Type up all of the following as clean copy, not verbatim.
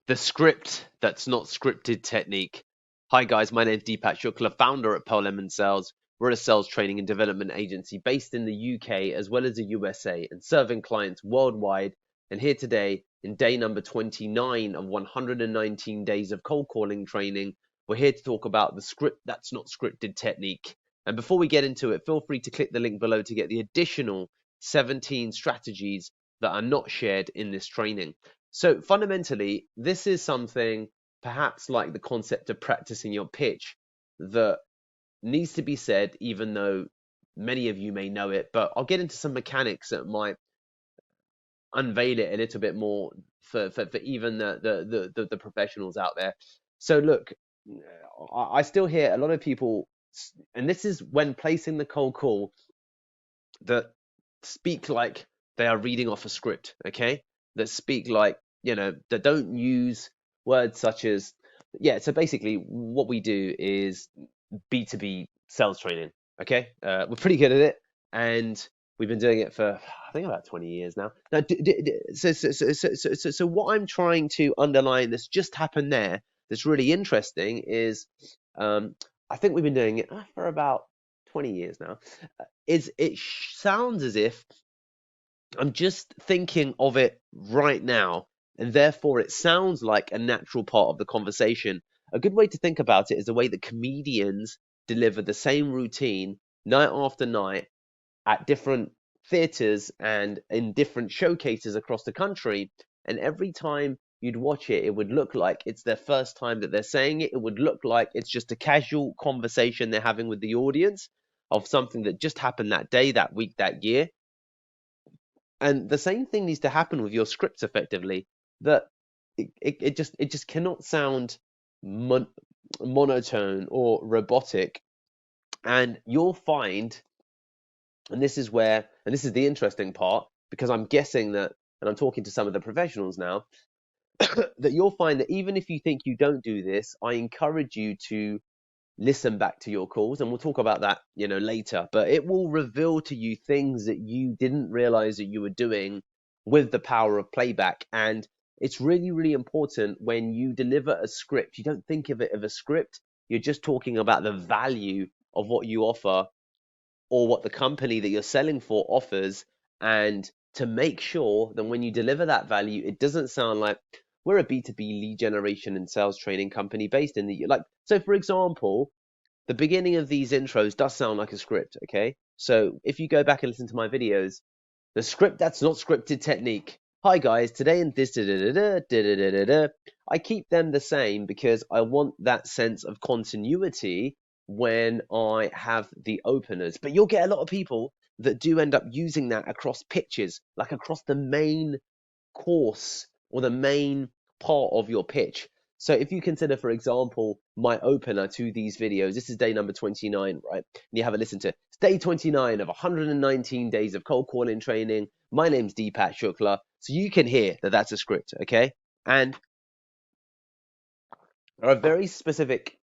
The script that's not scripted technique. Hi guys, my name's Deepak Shukla, founder at Pearl Lemon Sales. We're a sales training and development agency based in the UK as well as the USA and serving clients worldwide. And here today in day number 29 of 119 days of cold calling training, we're here to talk about the script that's not scripted technique. And before we get into it, feel free to click the link below to get the additional 17 strategies that are not shared in this training. So fundamentally, this is something perhaps like the concept of practicing your pitch that needs to be said, even though many of you may know it. But I'll get into some mechanics that might unveil it a little bit more for even the professionals out there. So look, I still hear a lot of people, and this is when placing the cold call, that speak like they are reading off a script, okay? That speak like, that don't use words such as, yeah, so basically what we do is B2B sales training, okay? We're pretty good at it, and we've been doing it for, I think, about 20 years now. Now, so what I'm trying to underline that's just happened there that's really interesting is, I think we've been doing it for about 20 years now. Sounds as if I'm just thinking of it right now, and therefore it sounds like a natural part of the conversation. A good way to think about it is the way that comedians deliver the same routine night after night at different theaters and in different showcases across the country. And every time you'd watch it, it would look like it's their first time that they're saying it. It would look like it's just a casual conversation they're having with the audience of something that just happened that day, that week, that year. And the same thing needs to happen with your scripts effectively, that it just cannot sound monotone or robotic. And you'll find, and this is the interesting part, because I'm guessing that, and I'm talking to some of the professionals now, that you'll find that even if you think you don't do this, I encourage you to listen back to your calls, and we'll talk about that later. But it will reveal to you things that you didn't realize that you were doing with the power of playback. And it's really, really important when you deliver a script, you don't think of it as a script. You're just talking about the value of what you offer, or what the company that you're selling for offers, and to make sure that when you deliver that value, it doesn't sound like we're a B2B lead generation and sales training company based in the, like, so for example, the beginning of these intros does sound like a script, okay? So if you go back and listen to my videos, the script that's not scripted technique. Hi guys, today in this I keep them the same because I want that sense of continuity when I have the openers. But you'll get a lot of people that do end up using that across pitches, like across the main course or the main part of your pitch. So if you consider, for example, my opener to these videos, this is day number 29, right? And you have a listen to it. It's day 29 of 119 days of cold calling training. My name's Deepak Shukla. So you can hear that that's a script, okay? And there are very specific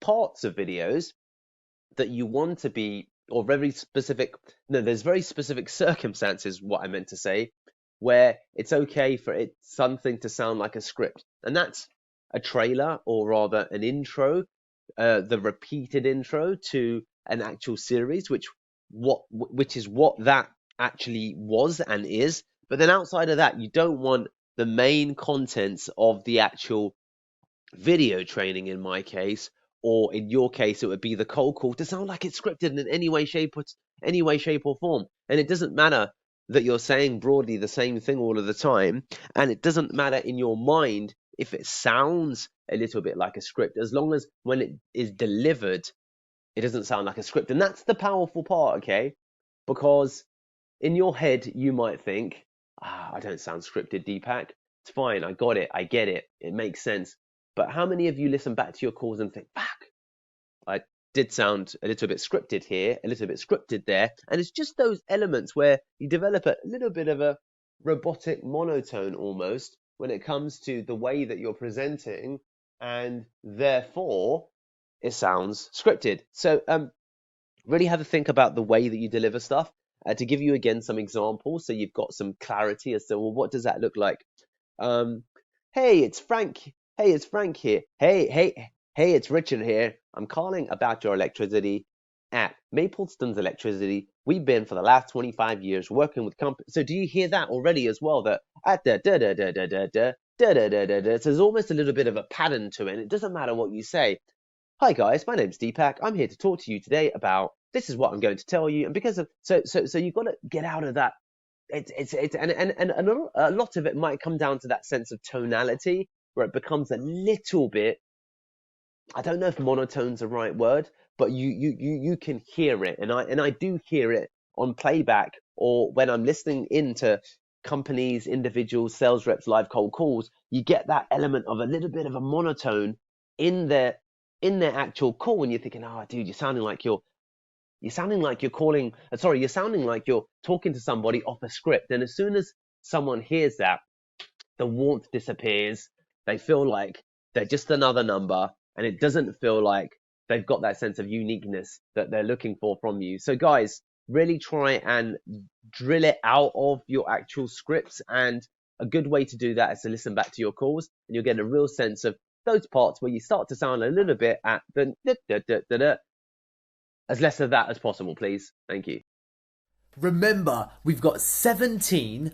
parts of videos that you want to be, or very specific, no, there's very specific circumstances, what I meant to say, where it's okay for it something to sound like a script. And that's a trailer, or rather an intro, the repeated intro to an actual series, which is what that actually was and is. But then outside of that, you don't want the main contents of the actual video training, in my case, or in your case, it would be the cold call, to sound like it's scripted in any way, shape, or form. And it doesn't matter that you're saying broadly the same thing all of the time, and it doesn't matter in your mind if it sounds a little bit like a script, as long as when it is delivered, it doesn't sound like a script. And that's the powerful part, okay? Because in your head, you might think, I don't sound scripted, Deepak. It's fine. I got it. I get it. It makes sense. But how many of you listen back to your calls and think, fuck, I did sound a little bit scripted here, a little bit scripted there. And it's just those elements where you develop a little bit of a robotic monotone almost when it comes to the way that you're presenting, and therefore it sounds scripted. So really have a think about the way that you deliver stuff. To give you again some examples, so you've got some clarity as to, well, what does that look like? Hey, it's Frank. Hey, it's Frank here. Hey, it's Richard here. I'm calling about your electricity at Maplestone's Electricity. We've been for the last 25 years working with companies. So do you hear that already as well? That at the da da da da da da da da da da da. So there's almost a little bit of a pattern to it. And it doesn't matter what you say. Hi guys, my name's Deepak. I'm here to talk to you today about this is what I'm going to tell you. And because of so you've got to get out of that. It's and a lot of it might come down to that sense of tonality where it becomes a little bit, I don't know if monotone's the right word, but you can hear it, and I do hear it on playback or when I'm listening into companies, individuals, sales reps, live cold calls. You get that element of a little bit of a monotone in their actual call, and you're thinking, oh, dude, you're sounding like you're talking to somebody off a script. And as soon as someone hears that, the warmth disappears. They feel like they're just another number, and it doesn't feel like they've got that sense of uniqueness that they're looking for from you. So guys, really try and drill it out of your actual scripts. And a good way to do that is to listen back to your calls, and you'll get a real sense of those parts where you start to sound a little bit at the as less of that as possible, please. Thank you. Remember, we've got 17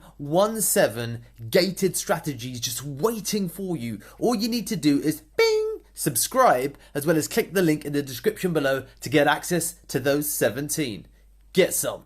gated strategies just waiting for you. All you need to do is bing, subscribe, as well as click the link in the description below to get access to those 17. Get some.